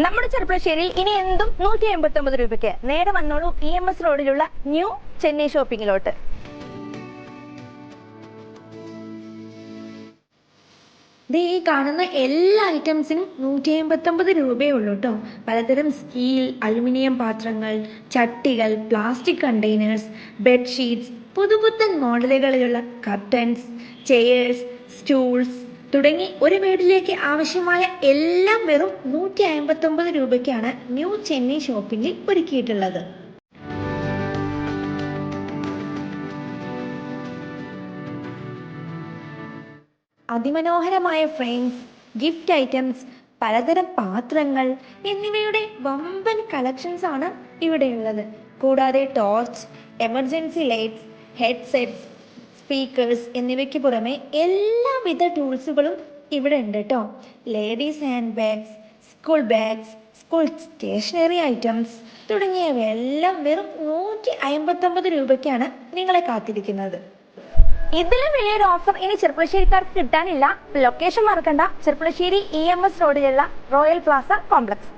നമ്മുടെ ചെറുപ്പശ്ശേരിയിൽ ഇനി എന്തും 189 രൂപയ്ക്ക്. നേരെ വന്നോളൂ EMS റോഡിലുള്ള ന്യൂ ചെന്നൈ ഷോപ്പിങ്ങിലോട്ട്. ഈ കാണുന്ന എല്ലാ ഐറ്റംസിനും 189 രൂപയേ ഉള്ളൂ കേട്ടോ. പലതരം സ്റ്റീൽ, അലുമിനിയം പാത്രങ്ങൾ, ചട്ടികൾ, പ്ലാസ്റ്റിക് കണ്ടെയ്നേഴ്സ്, ബെഡ്ഷീറ്റ്സ്, പുതുപുത്തൻ മോഡലുകളിലുള്ള കർട്ടൻസ്, ചെയേഴ്സ്, സ്റ്റൂൾസ് തുടങ്ങി ഒരു വീട്ടിലേക്ക് ആവശ്യമായ എല്ലാം വെറും 159 രൂപയ്ക്കാണ് ന്യൂ ചെന്നൈ ഷോപ്പിങ്ങിൽ ഒരുക്കിയിട്ടുള്ളത്. അതിമനോഹരമായ ഫ്രെയിംസ്, ഗിഫ്റ്റ് ഐറ്റംസ്, പലതരം പാത്രങ്ങൾ എന്നിവയുടെ വമ്പൻ കളക്ഷൻസ് ആണ് ഇവിടെയുള്ളത്. കൂടാതെ torch, emergency lights, headsets, speakers എന്നിവയ്ക്ക് പുറമെ എല്ലാവിധ ടൂൾസുകളും ഇവിടെ ഉണ്ട് കേട്ടോ. Ladies handbags, school bags, school stationery items തുടങ്ങിയവയെല്ലാം വെറും 159 രൂപയ്ക്കാണ് നിങ്ങളെ കാത്തിരിക്കുന്നത്. ഇതിലും വലിയൊരു ഓഫർ ഇനി ചെറുപ്പശ്ശേരിക്കാർക്ക് കിട്ടാനില്ല. ലൊക്കേഷൻ മറക്കണ്ട, ചെറുപ്പശ്ശേരി EMS റോഡിലുള്ള റോയൽ പ്ലാസ കോംപ്ലക്സ്.